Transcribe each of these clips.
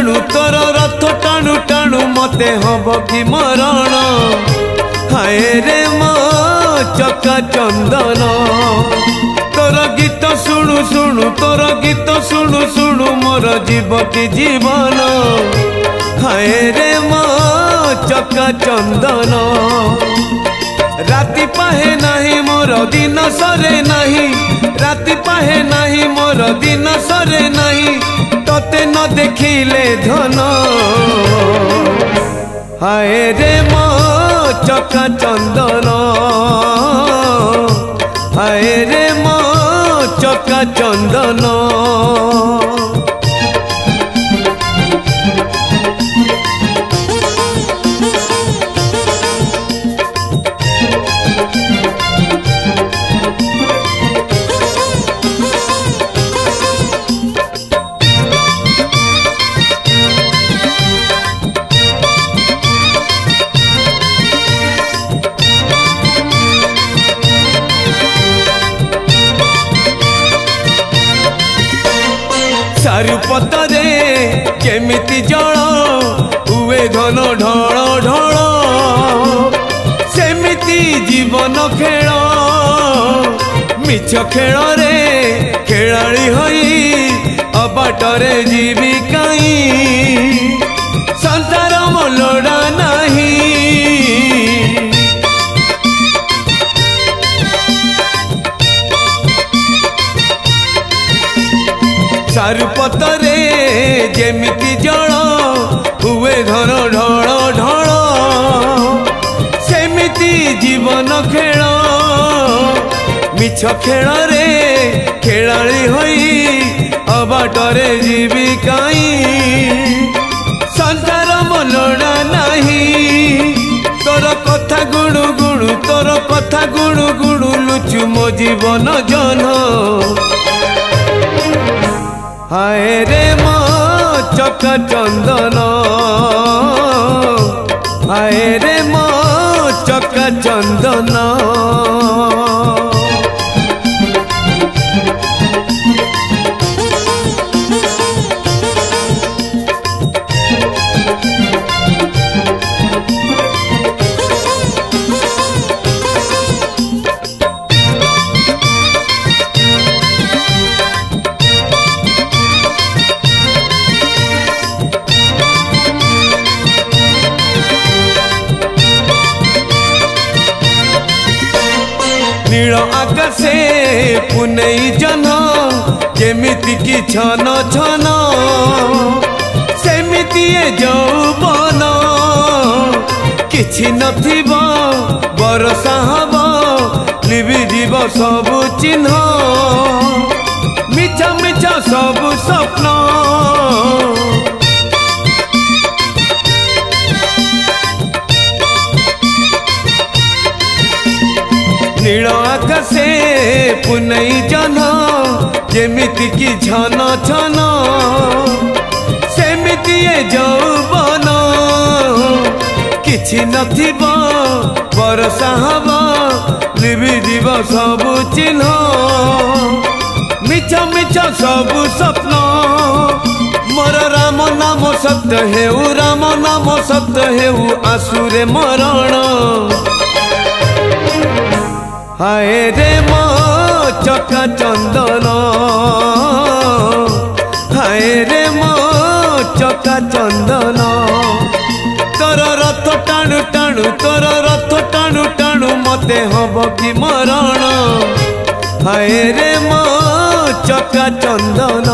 टाणु तोर रथ टाणु टाणु मते हब कि मरण हाय रे मो चका चंदन तोर गीत शुणु शुणु तोर गीत शुणु शुणु मोर जीव कि जीवन हाय रे मो चका चंदन राति पाहे नहीं मोर दिन सरे नहीं राति पाहे नहीं मोर दिन सरे नहीं तोते न देखिले धन हाय रे मो चका चंदन हाय रे मो चका चंदन चारुपतरे केमिति जल हुए घन ढल ढल सेमिति जीवन खेल मिछ खेल रे खेलाड़ी होई अबाटरे जीविकाई संसार मोलड़ा नहीं चारुपतरे जेमिति जल हुए घन ढल ढल सेमिति जीवन खेल मिछ खेल रे खेलाड़ी होई अबाटरे जीविकाई संसार मोलड़ा नहीं तोर कथा गुणु गुणु तोर कथा गुणु गुणु लुचु मो जीवन जन हाय रे मो चका चंदन हाय रे मो चका चंदन नील आकाशे पुनई जन जेमिति की छन छन सेमिति यौवन किछि नथिबो बरसा हबो लिबि जीव सब चिन्ह मिछ मिछ सब स्वप्न नील आकाशे पुनई जन जेमिति की छन छन सेमिति यौवन किछि नथिबो बरसा हबो लिबि जीव सब चिन्ह मिछ मिछ सब स्वप्न मोर राम नाम सत्य हेउ राम नाम सत्य हेउ आसुरे मरण हाय रे मो चका चंदन हाय रे मो चका चंदन तोर रथ टाणु टाणु तोर रथ टाणु टाणु मते हब कि मरण हाय रे मो चका चंदन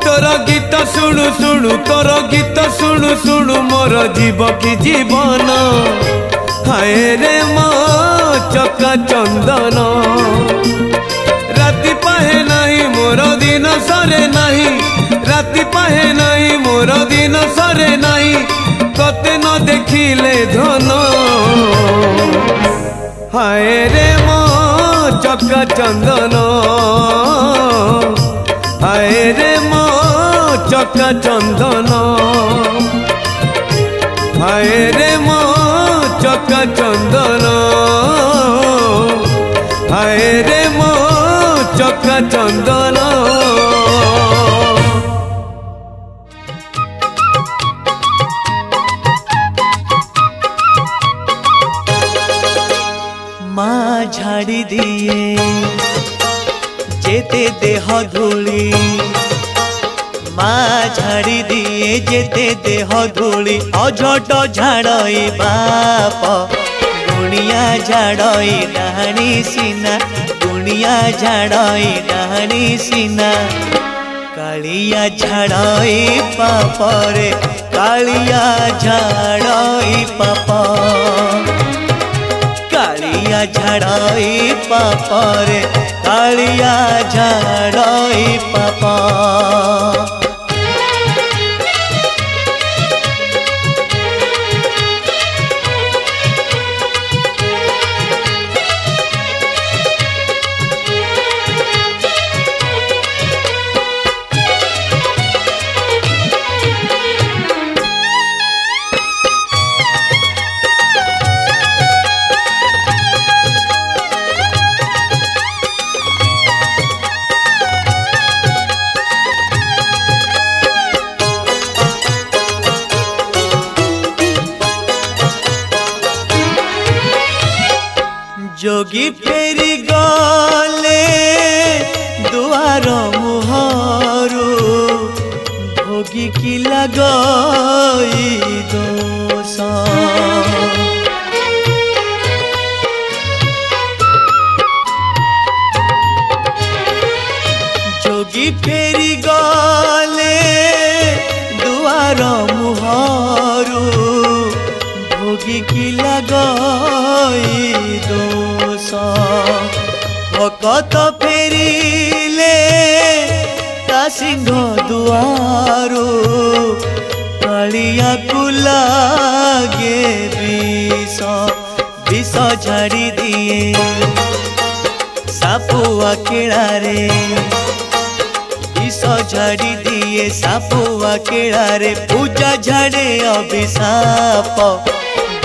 तोर गीत शुणु शुणु तोर गीत शुणु शुणु मोर जीव कि जीवन हाय रे मो चका चंदन राति पाहे नहीं मोर दिन सरे नहीं राति पाहे नहीं मोर दिन सरे नहीं कते न देखिले धन हाय रे मो चका चंदन हाय रे मो चका चंदन हाय रे मो चका चंदन हाय रे मो चका चंदन। झाड़ी दिए जेते देह धूली माँ झाड़ी दिए जेते देह धूली अझट झाड़ई बाप गुणिया झाड़ई डाहाणी सीना गुणिया झाड़ई डाहाणी सीना कालिया झाड़ई पाप रे कालिया झाड़ई पाप कालिया झाड़ई पाप रे कालिया झाड़ई पाप जोगी फेरी गले दुआर मुहरु भोगी की लगई दोष जोगी फेरी गले दुआर मुहरु भोगी की लगई दोष भकत फेरिले ता सिंह दुआरो कालिया को लागे विष विष झाड़ी दिए सापुआ केड़ारे विष झाड़ी दिए सापुआ केड़ारे पूजा झाड़े अभिशाप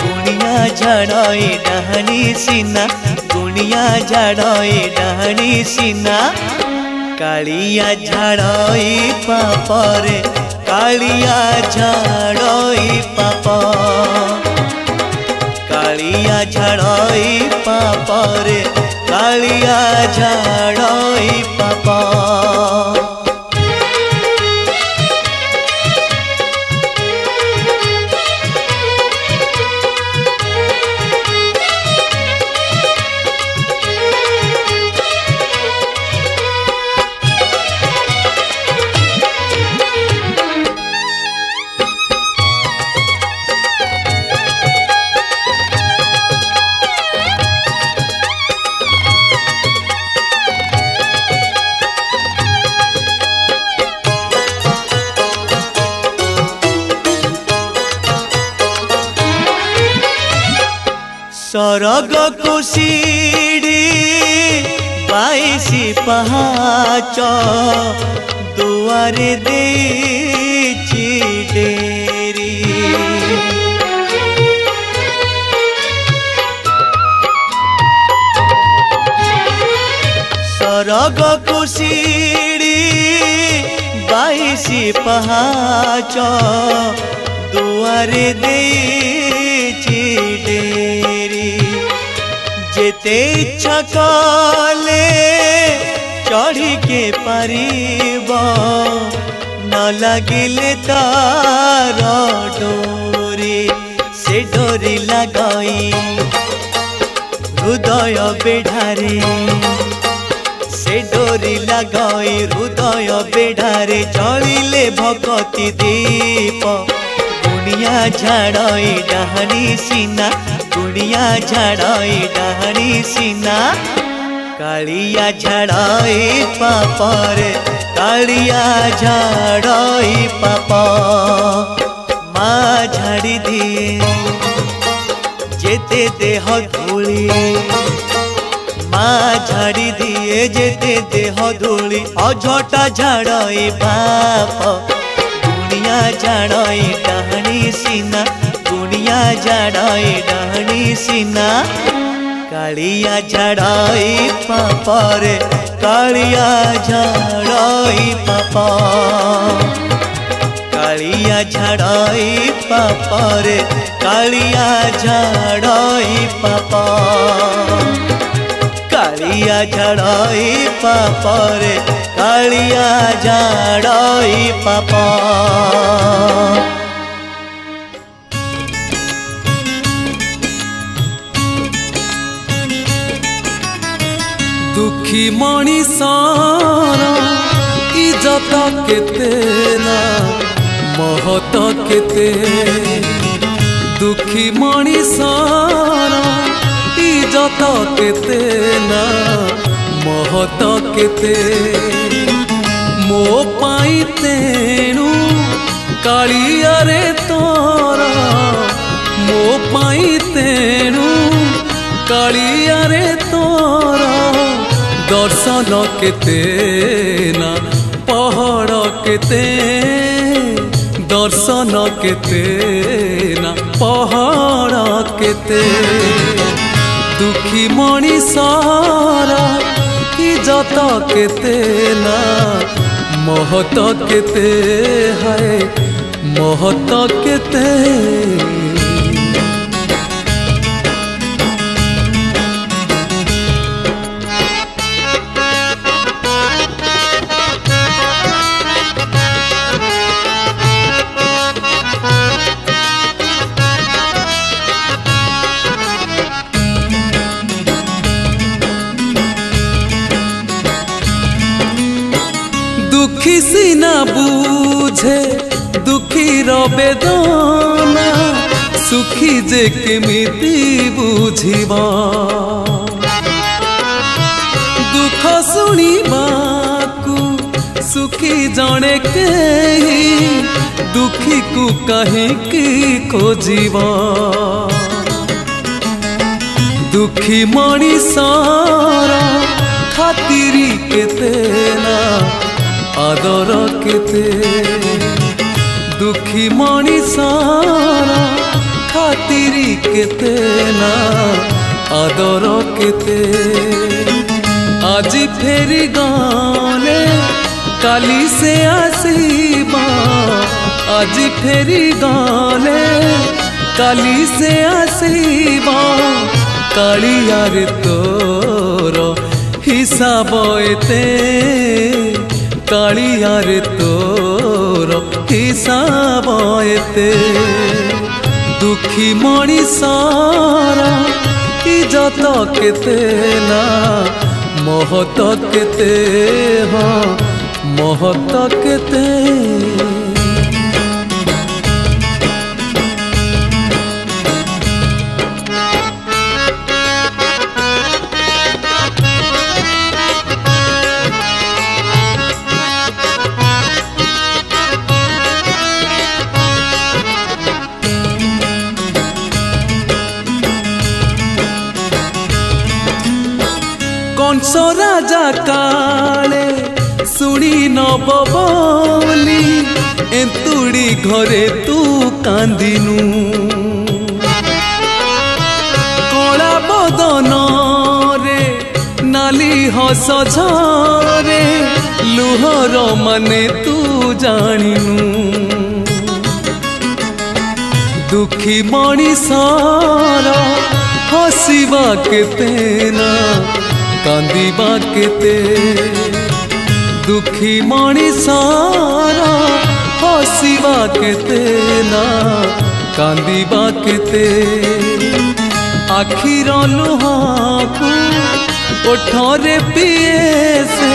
गुणिया झाड़ई डाहाणी सीना गुणिया झाड़ई डाहाणी सीना कालिया झाड़ई पाप रे कालिया झाड़ई पाप कालिया झाड़ई पाप रे कालिया झाड़ई पाप सरग को सीढ़ी 22 पहाच दुआरे देछि डेरी सरग को सीढ़ी 22 पहाच दुआरे देछि डेरी जेते इच्छा कले चढ़ी के पारिब न लगिले तार डोरी से डोरी लगाई हृदय बेढ़ारे से डोरी लगाई हृदय बेढ़ारे जलिले भगति दीप गुणिया झाड़ई डाहाणी सीना गुणिया झाड़ई डाहाणी सीना कालिया झाड़ई पाप रे कालिया झाड़ई पाप माँ झाड़ी दिए जेते देह धूली माँ झाड़ी दिए जेते देह धूली अझटा झाड़ई बाप गुणिया झाड़ई डाहाणी सीना गुणिया झाड़ई डाहाणी सीना कालिया झाड़ई पाप रे कालिया झाड़ई पाप कालिया झाड़ई पाप रे कालिया झाड़ई पाप। कालिया झाड़ई पाप रे कालिया झाड़ई पाप। दुखी मणिषर इज्जत केते ना महत केते। दुखी मणिषर इज्जत केते ना महत केते। मो पाई तेणु कालिया रे तोरा मो पाई तेणु कालिया रे तोरा दर्शन केते ना पहाड़ केते। दर्शन केते ना पहाड़ केते। दुखी मणिषर इज्जत केते ना महत केते है महत केते। दुखी सीना बुझे दुखी बेदना सुखी जे केमिति बुझिबा। दुख शुणिबाकू सुखी जणे केही दुखी को कहीं खोजिबा। दुखी मणिषर खातिरी केते ना आदर केते। दुखी मणिषर खातिरी केते ना आदर केते। आज फेरी गाने काली से आसीबा। आज फेरी गाने काली से आसीबा। कालिया रे तोर हिसाब एते। कालिया रे तोर हिसाब एते। दुखी मणिषर इज्जत केते ना महत केते हाँ महत केते। कंस राजा काले शुणी नब बोली एंतुड़ी घरे तू कांदिनु। कला बदन रे नाली हस झरे लुहर माने तू जानिनु। दुखी मणिषर हसिबा केते ना कांदिबा केते। दुखी मणिषर हसिबा केते ना कांदिबा केते। आखिर लुहाकू ओठरे पिए से।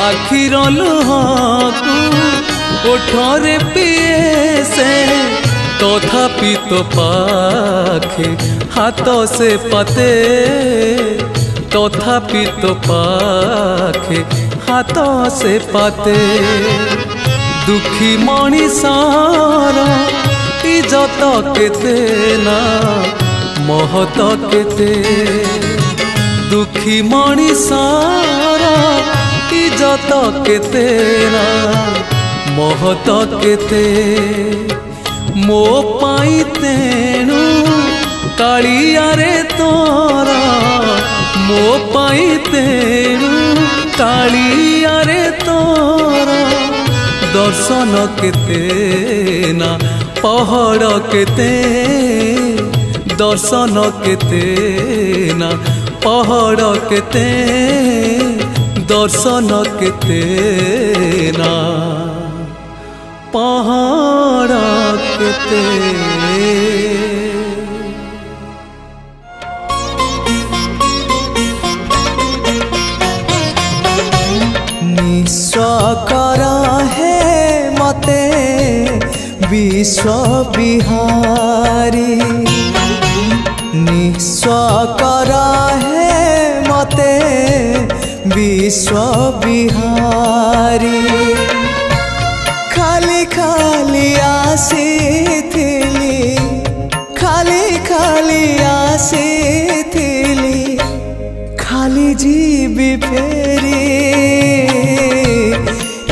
आखिर लुहाकू ओठरे पिए से। तथापि तो पाखे हाथ से पाते। तथापि तो पाखे हाथ से पाते। दुखी मणिषर इज्जत केते ना महत केते। दुखी मणिषर इज्जत केते ना महत केते। मो पाई तेणु कालिया रे तोरा मो पाई तेणु कालिया रे तोरा दर्शन केते ना पहाड़ केते दर्शन केते ना पहाड़ केते दर्शन केते ना पहाड़ केते निस्वकर है मते विश्व बिहारी निस्वकर है मते विश्व बिहारी खाली खाली आसीथिली खाली खाली आसीथिली खाली जीवी फेरी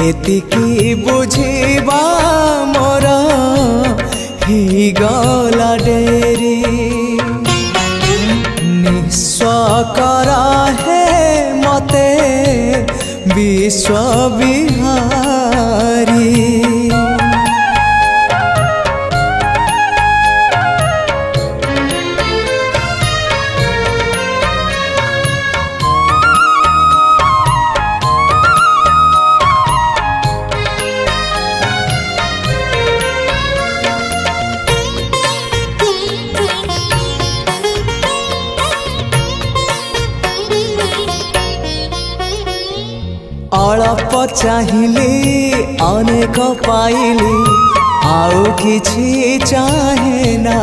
एतिकी बुझिबा मोर ही गला डेरी निस्वकर है मते विश्व बिहारी अल्प चाहिली अनेक पाइली आउ किछि चाहे ना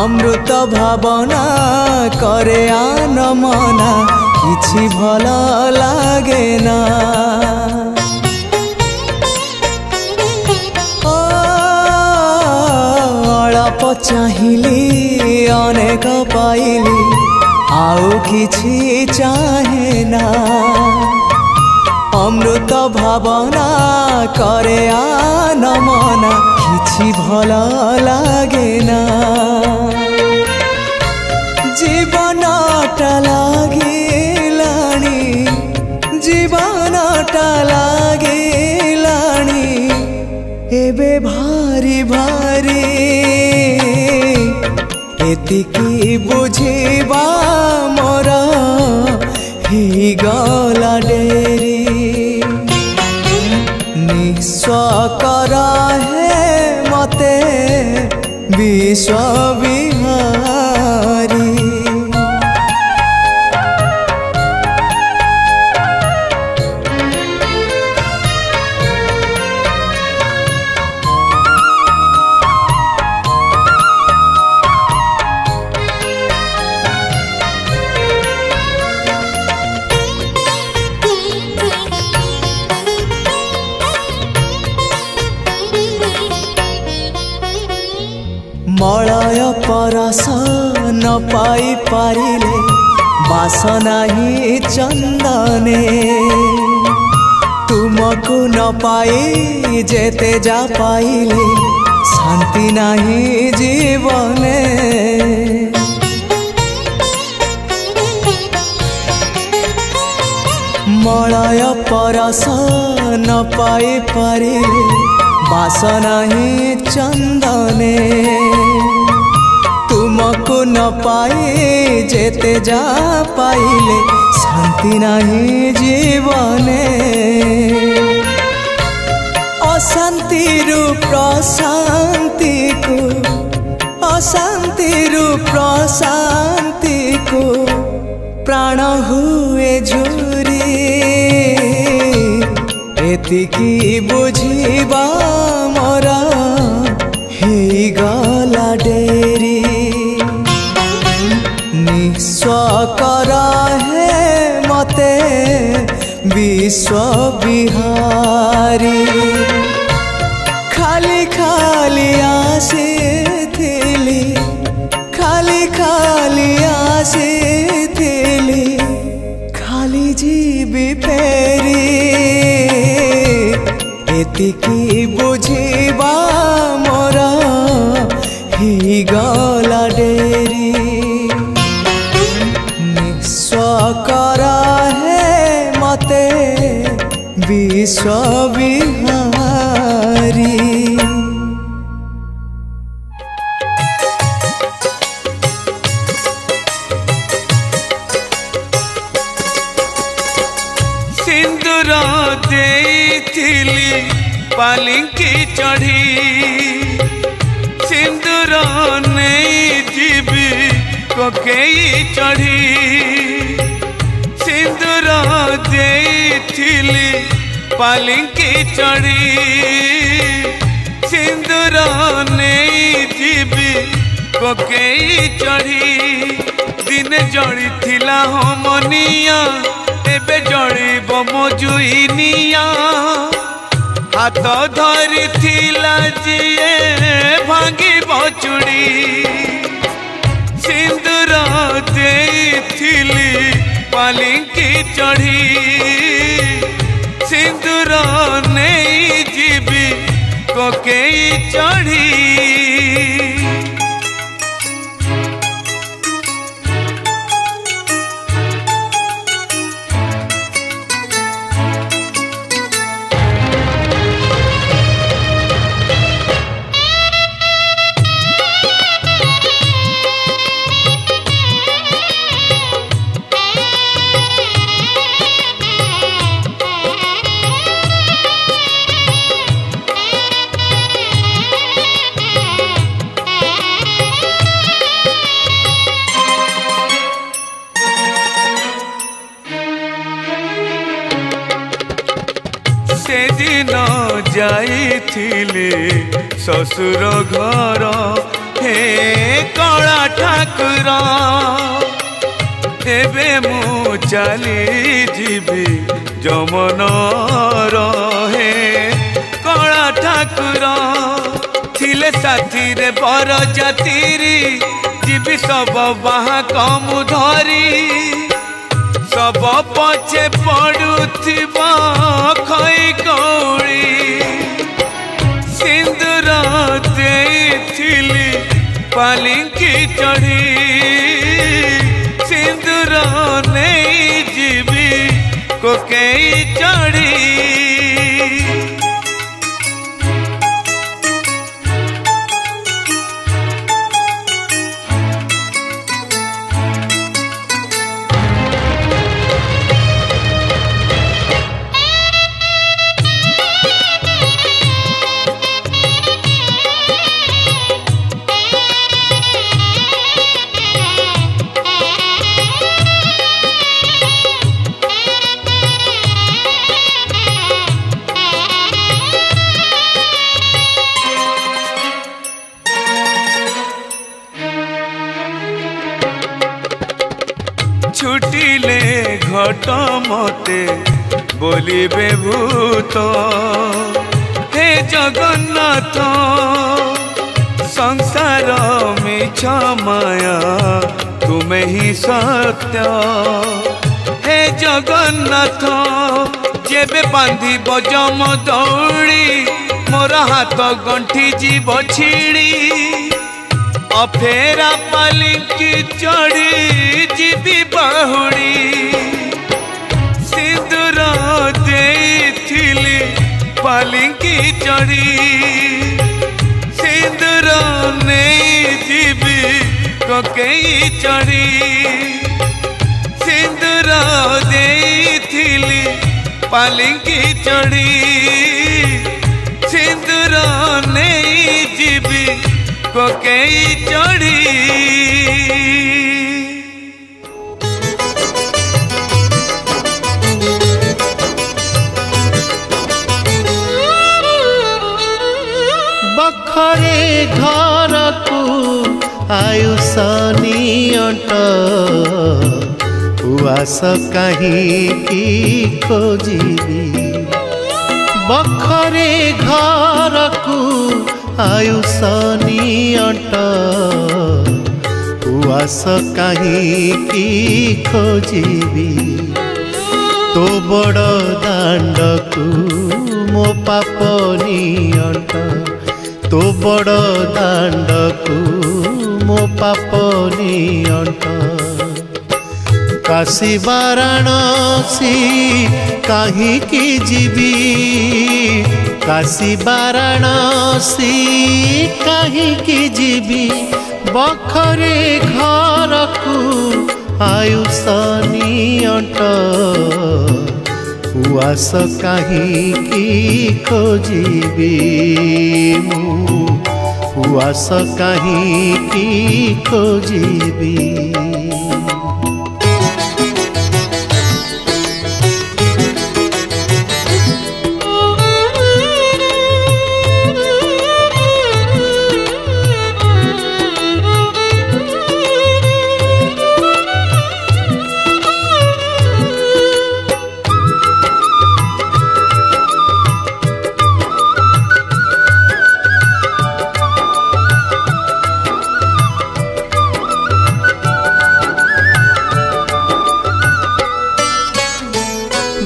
अमृत भावना करे आन मना किछि भल लागे ना अल्प चाहिली अनेक पाइली आउ किछि चाहे ना अमृत भावना करे आन मना किछि भल लागे ना जीवनटा लागिलाणी जीवनटा लागिलाणी एबे भारी भारी एतिकी बुझिबा मोर ही गला डेरी निस्वकर है मते विश्व बिहारी मलय परस न पाई पारिले बासना ही चंदने तुमको न पाई जेते जा पाइले शांति नहीं जीवने मलय परस न पाई पारिले बासना ही चंदने तुमको न पाए जेते जा पाइले शांति नहीं जीवने अशांति रूप प्रशांति को प्राण हुए झुरी एतिकी बुझिबा मोर ही गला डेरी निस्वकर है मते विश्व बिहारी खाली खाली आसीथिली खाली खाली आसीथिली खाली जीवी फेरी एतिकी बुझिबा मोर ही गला डेरी निस्वकर है मते विश्व बिहारी ଯାଇଥିଲି ପାଲିଙ୍କି ଚଢ଼ି ସିନ୍ଦୁର ନେଇଯିବି କୋକେଇ ଚଢ଼ି ସିନ୍ଦୁର ଦେଇଥିଲି ପାଲିଙ୍କି ଚଢ଼ି ସିନ୍ଦୁର ନେଇଯିବି କୋକେଇ ଚଢ଼ି ଦିନେ ଜଳିଥିଲା ହୋମନିଆ ଏବେ ଜଳିବ ମୋ ଜୁଇନିଆ हाथ धरी थिला जिए भांगिब चूड़ी सिंदूर देइथिली पालिंकी चढ़ी सिंदूर नहीं जीवी कोकेई चढ़ी से दिन जाइथिले ससुर घर हे कला ठाकुर एबे मु चली जीवी जमन रहे कला ठाकुर थिले साथी रे बर जातिरी जीवी सब बाहा कम धरी सब पछे पड़ुथिबा खई कौड़ी सिंदूर देइथिली पालिंकी चढ़ी सिंदूर नहीं जीवी कोकेई चढ़ी छुटिले घट मते बोलिबे भूत हे जगन्नाथ संसार मिछ माया तुमे ही सत्य हे जगन्नाथ जेबे बांधी बजम दौड़ी मोर हाथ गंठी जीव छिड़ी अफेरा पालिंकी चढ़ी जीवी बाहुड़ी सिंदूर देइथिली पालिंकी चढ़ी सिंदूर नहीं जीवी कोकेई चढ़ी सिंदूर देइथिली पालिंकी चढ़ी सिंदूर नहीं जीवी कोकेई चढ़ी बखरे घर को आयुषनी अंट उआस कहीं की खोजी बखरे घर को आयुषनी अंट उआस कहीं की खोजी तो बड़ दांड को मो पापनी अंट तो बड़ दांड को मो पापनी अंट काशी वाराणसी कहीं की जीवी काशी वाराणसी कहीं की जीवी बखरे घर को आयुषनी अंट उआस काहींकी खोजिबी मु उआस काहींकी खोजिबी।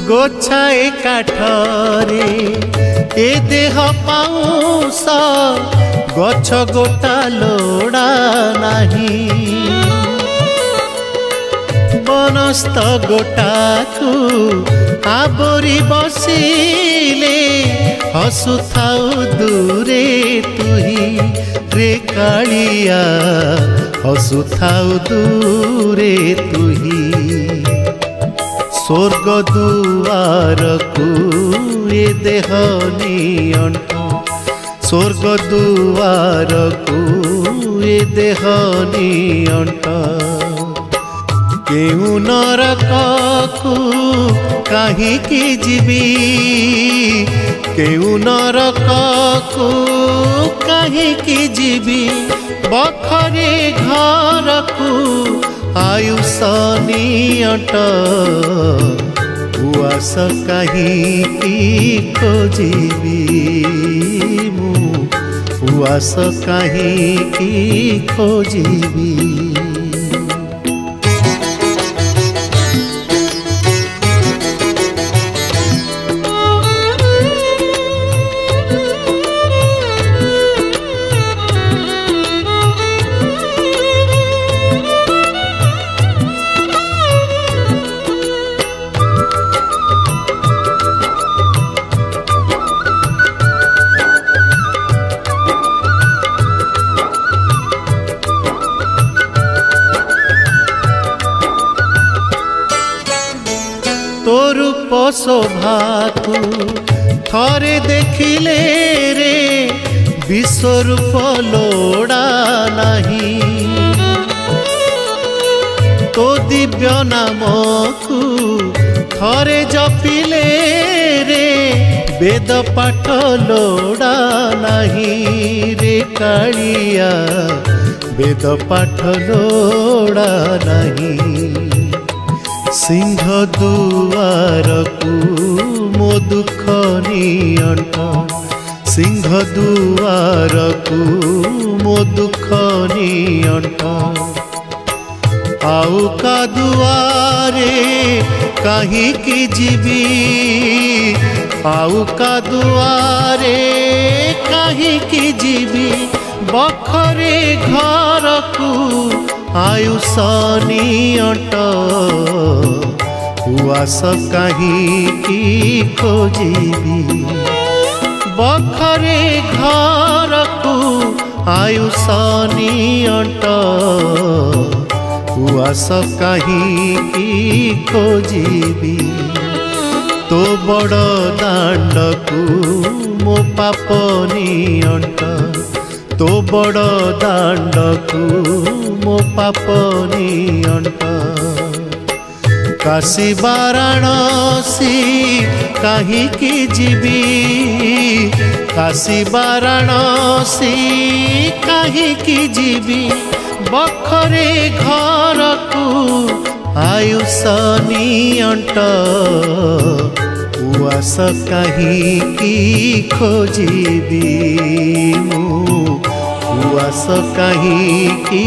गोछाए काठरे ए देह पाउस गछ गोटा लोड़ा नाही बनस्थ गोटाकू आवरी बसिले हसुथाउ दूरे तुही रे कालिया हसुथाउ दूरे तुही। स्वर्ग दुआर को ए देह नियंट स्वर्ग दुआर को ए देह नियंट केउ नरक को काहींकी जीवी केउ नरक को काहींकी जीवी बखरे घर को आयुष नियट उआस काहींकी खोजिबी मु उआस काहींकी खोजिबी। तो रूप शोभा को थरे देखिले रे विश्वरूप लोड़ा नहीं तो दिव्य नाम को थरे जपिले रे वेद पाठ लोड़ा नहीं रे कालिया वेद पाठ लोड़ा नहीं। सिंह दुआर को मो दुख नियंट सिंह दुआर को मो दुख नियंट आउ का दुआरे काहींकी जीवी आउ का दुआरे काहींकी जीवी बखरे घर को आयुष नियट उआस काहींकी खोजिबी बखरे घर को आयुष नियट उआस काहींकी खोजिबी। तो बड़ दांड को मो पाप नियंट तो बड़ दांड को मो पाप नियंट काशी वाराणसी काहींकी जीवी काशी वाराणसी काहींकी जीवी बखरे घर को आयुष नियंट उआस काहींकी खोजिबी मु उआस काहींकी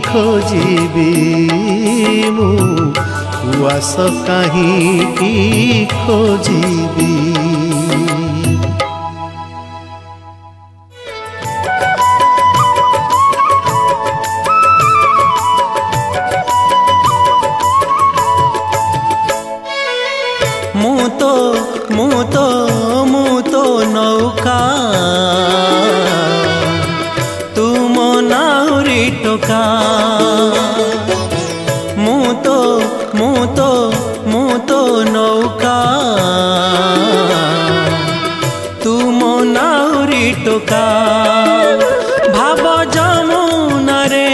खोजिबी मु उआस काहींकी खोजिबी। मु तो नौका तुम नाउरी टोका मु तो नौका टोका भाव जमुना रे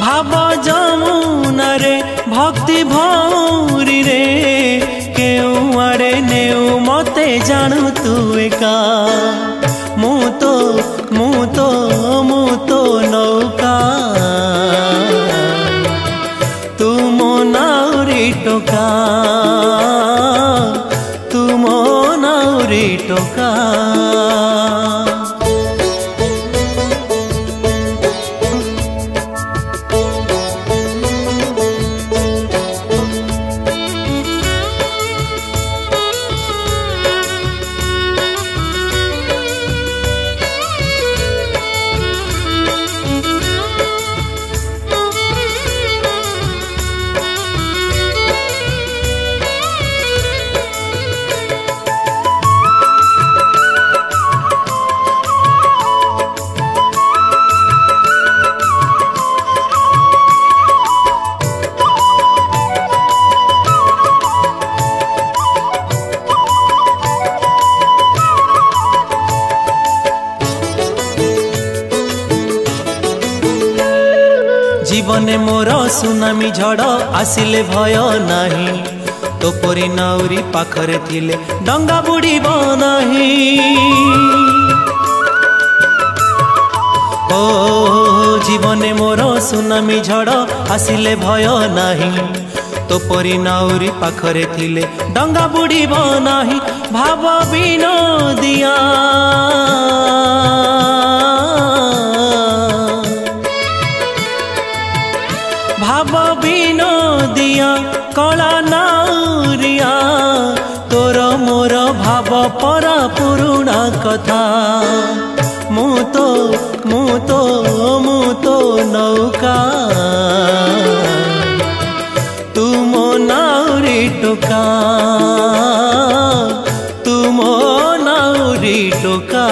भाव जमुना रे भक्ति भौरी रे केउ आड़े नेउ मते जानू तू एका मु तो नौका तू मो नाउरी टोका तू मो नाउरी टोका जीवने मोर सुनामी झड़ आसिले भय नाही तो परी नाउरी पाखरे थिले डंगा बुड़ीब नाही ओ जीवने मोर सुनामी झड़ आसिले भय नाही तो परी नाउरी पाखरे थिले डंगा बुड़ीब नाही भाव विनोदिया भाव विनोदिया कला नाउरिया तोर मोर भाव परा पुरुणा कथा मु तो नौका तू मो नाउरी टोका तू मो नाउरी टोका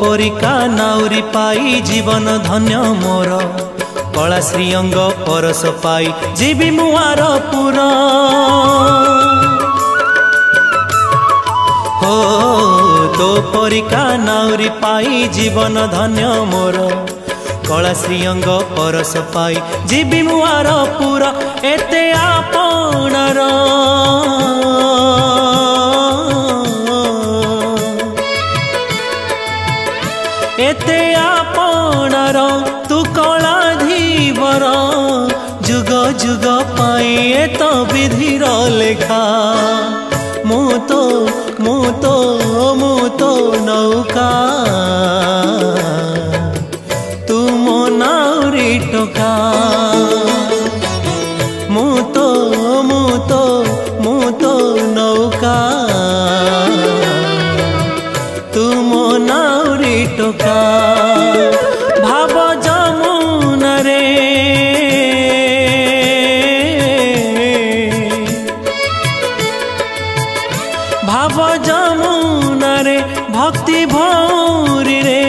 परिका नाउरी पाई जीवन धन्य मोर कला श्रीअंग परस पाई जीवी मुआर पुर हो तो परिका नाउरी पाई जीवन धन्य मोर कला श्रीअंग परस पाई जीवी मुआर पुर एते आपणार एते आपणार तू कला धीवर जुग जुग पाई एत विधिर लेखा मु तो नौका तू मो नाउरी टोका मु तो नौका तू मो नाउरी टोका भाव जमुना रे भाव जमुना रे भक्ति भौरी रे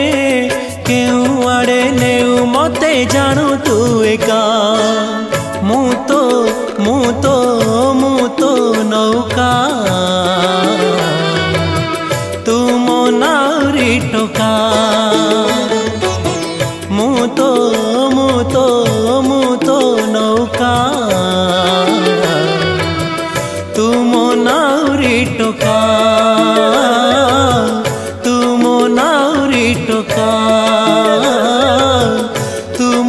केउ आड़े नेउ मते जानू तू एका मु तो नौका तू मो नाउरी टोका मु तो नौका तू मो नाउरी टोका तू मो नाउरी टोका तू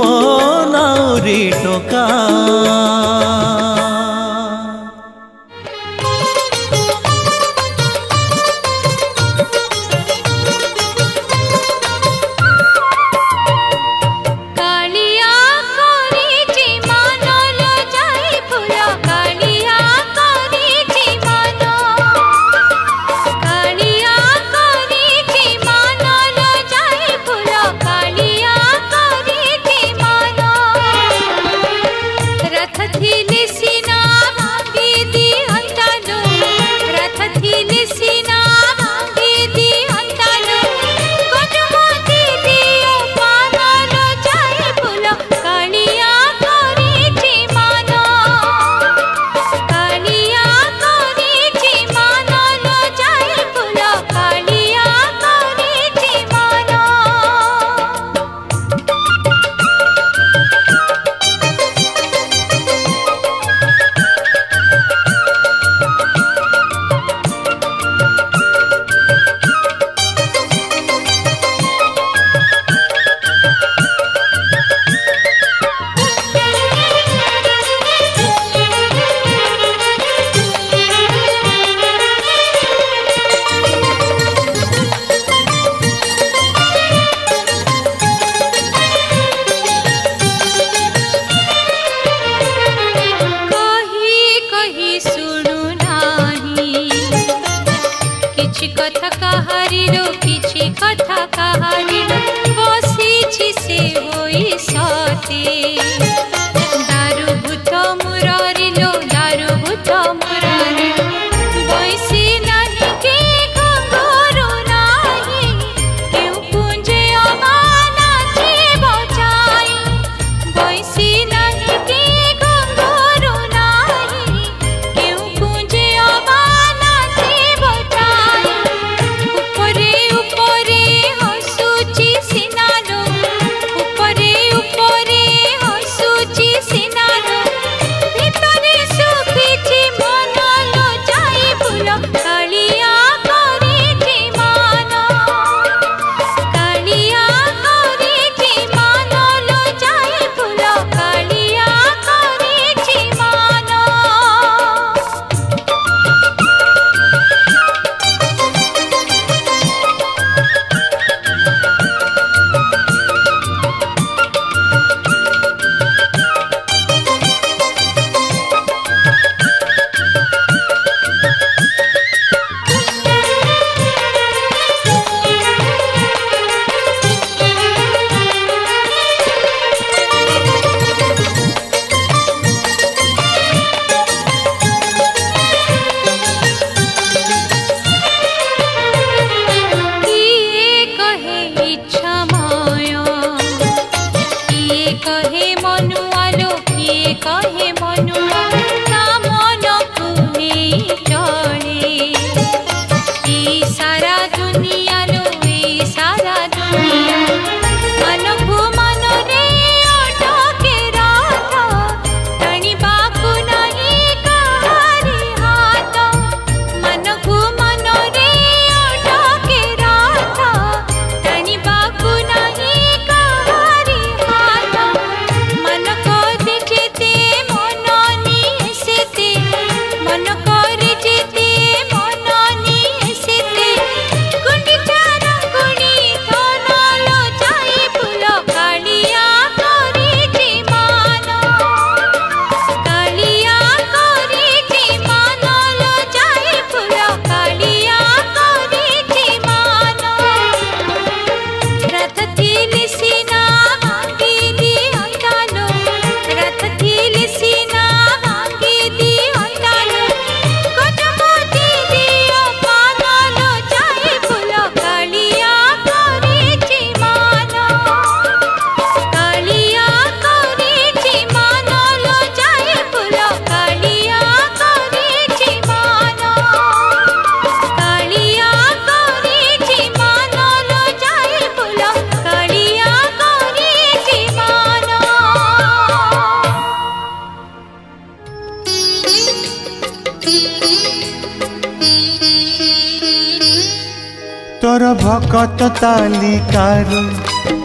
तोर भकत तालिकारु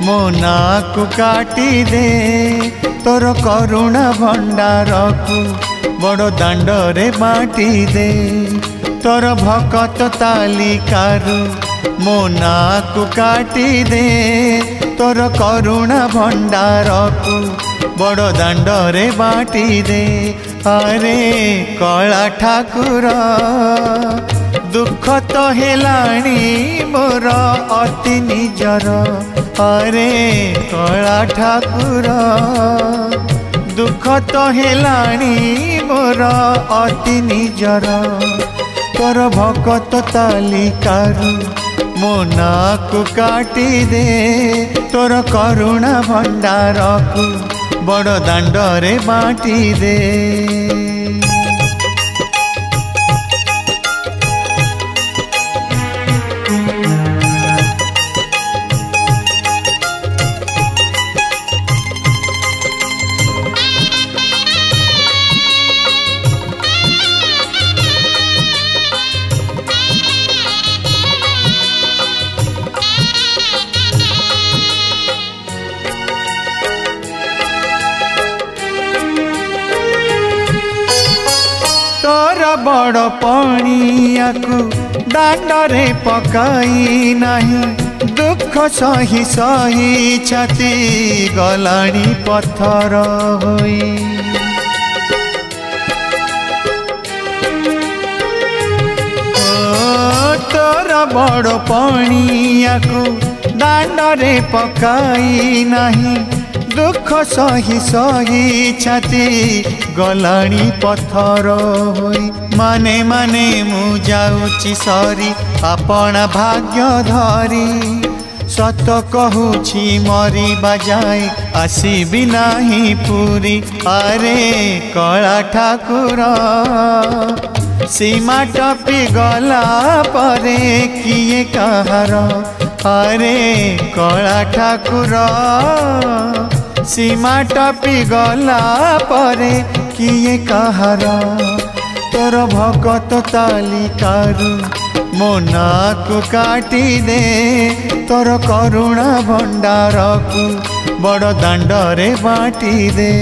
मो नाकु काटी दे तोर करुणा भंडार को बड़ दांडरे बाटी दे तोर भकत तालिकारु मो नाकु काटी दे तोर करुणा भंडार को बड़ दांडरे बाटी दे अरे कला ठाकुर दुख तो हेलाणी मोर अति निजर अरे कला ठाकुर दुख तो हेलाणी मोर अति निजर तोर भकत तालिकारु मो नाकु काटी दे तोर करुणा भंडार को बड़ दांडरे बाटी दे बड़ पणिया को दांडरे पकाई नहीं दुख सही सही छाती गलाणी पत्थर होई तोर बड़ पणिया को दांडरे पकाई नहीं दुख सही सही छाती गलाणी पत्थर होई माने माने मु जाऊची सरी अपना भाग्य धरी सत कहूची मरी बजाए आसीबी नाही पूरी अरे कला ठाकुर सीमा टपी गला परे किए कहार अरे कला ठाकुर सीमा टपी गला परे किए कहार तोर भकत तालिकारु मो नाकु काटी दे तोर करुणा भंडार को बड़ दांडरे बाटी दे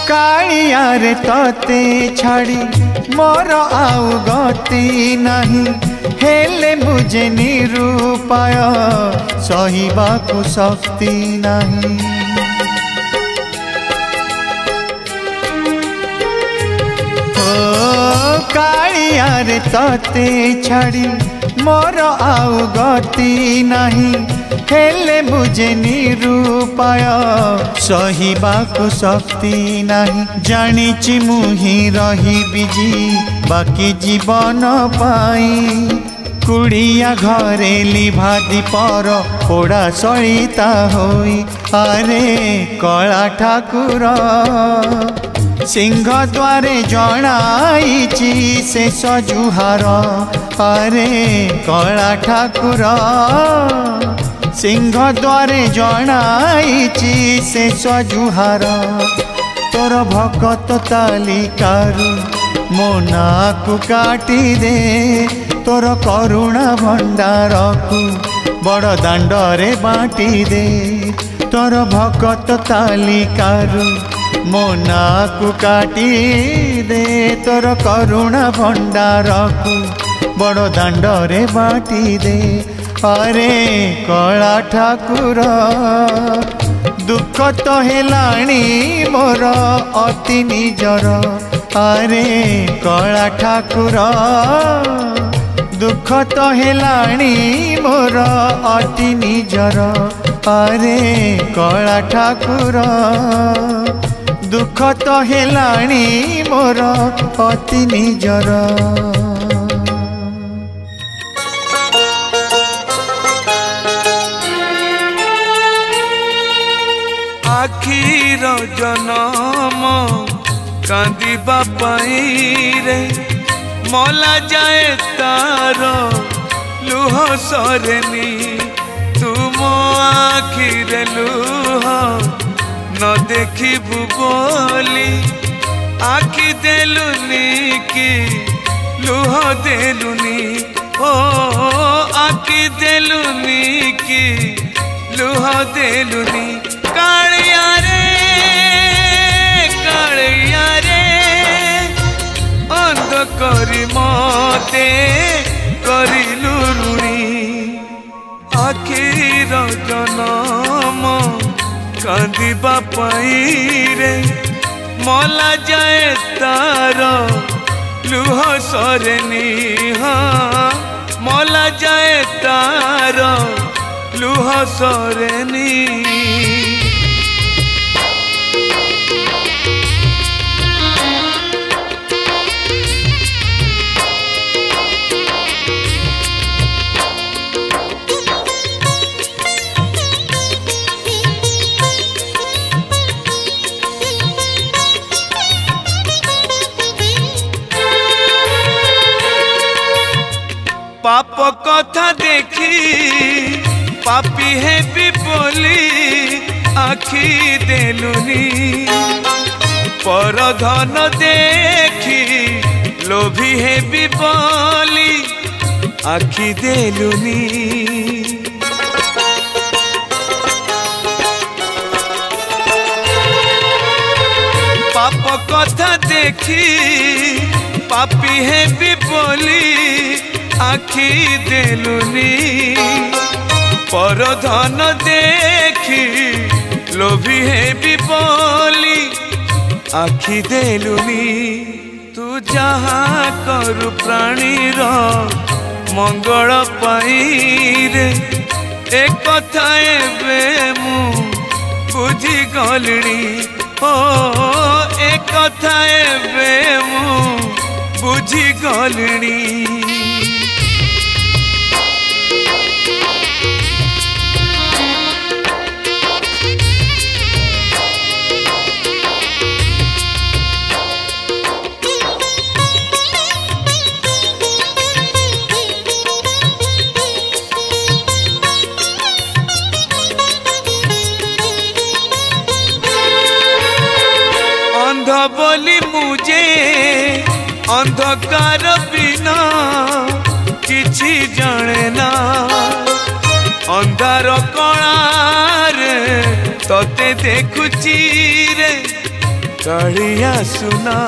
कालियारे तते छाड़ी मोर आउ गति नहीं हेले मुझे निरूपाय सहिबा को शक्ति नहीं कालियारे तते छाड़ी मोर आउ गति नहीं हेले मुझे निरूपाय सहिबा को शक्ति नहीं जानिची मुही रही बिजी बाकी जीवन पाई कुड़िया घरे लिभा दीपर पोड़ा सलिता होई अरे कला ठाकुर सिंह द्वारे जणाईची शेष जुहार अरे कला ठाकुर सिंह द्वारे जणाईची शेष जुहार तोर भकत तालिकारु मो नाकु काटी दे तोर करुणा भंडार को बड़ दांडरे बाटी दे तोर भकत तालिकारु मो नाकु काटी दे तोर करुणा भंडार को बड़ दांडरे बाटी दे अरे कला ठाकुर दुख तो हेलाणी मोर अति निजर अरे कला ठाकुर दुख तो हेलाणी मोर अति निजर अरे कला ठाकुर दुख तो हेलाणी मोर अति निजर। जनम कांदिबा पाई रे मला जाए तार लुह सरेनी तुम आखिरे लुह न देखिबु बोली आखि देलुनी कि लुह देलुनी ओ आखि देलुनी कि लुह देलुनी कालिया रे अंध करी मते करिलु ऋणी आखिर जनम कांदिबा पाई रे मला जाए तार लुह सरेनी हाँ मला जाए तार लुह सरेनी पाप कथा देखी पापी है भी बोली आखि देलुनी पर धन देखी लोभी है भी बोली आखि देलुनी पाप कथा देखी पापी है भी बोली आखि देलुनी पर धन देखी लोभी है भी बोली आखि देलुनी तू जहाँ करु प्राणीर मंगल पाई रे एक कथा एबे मु बुझी गलिनी ओ एक कथा एबे मु बुझी गलिनी अंध बोली मुझे अंधकार बिना किछि जाने ना अंधार कणारे तोते देखुची रे कालिया सुना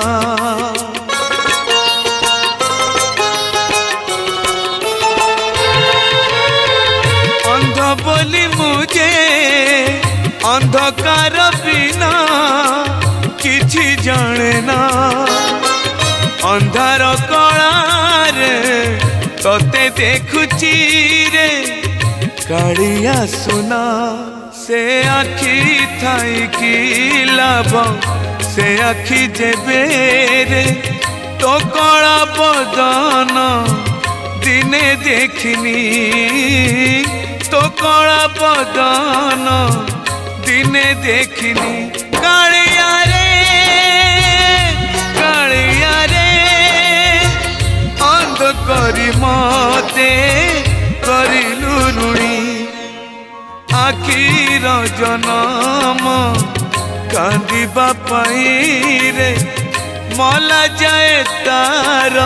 अंध बोली मुझे अंधकार बिना किछि जाने ना अंधार कणारे तोते देखुची रे कालिया सुना से आखि थाई की लाभ से आखि जेबे रे तो कला बदन दिने देखिनी तो कला बदन दिने देखिनी कालिया रे अंध करी मते करिलु ऋणी आखिर जनम कांदिबा पाई रे मला जाए तार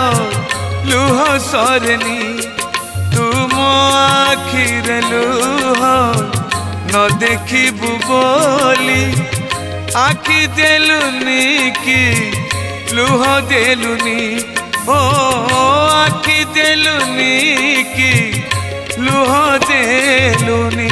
लुह सरेनी तुम आखिरे लुह न देखिबु बोली आखि देलुनी कि लुह देलुनी ओ आखि देलुनी कि लुह देलुनी।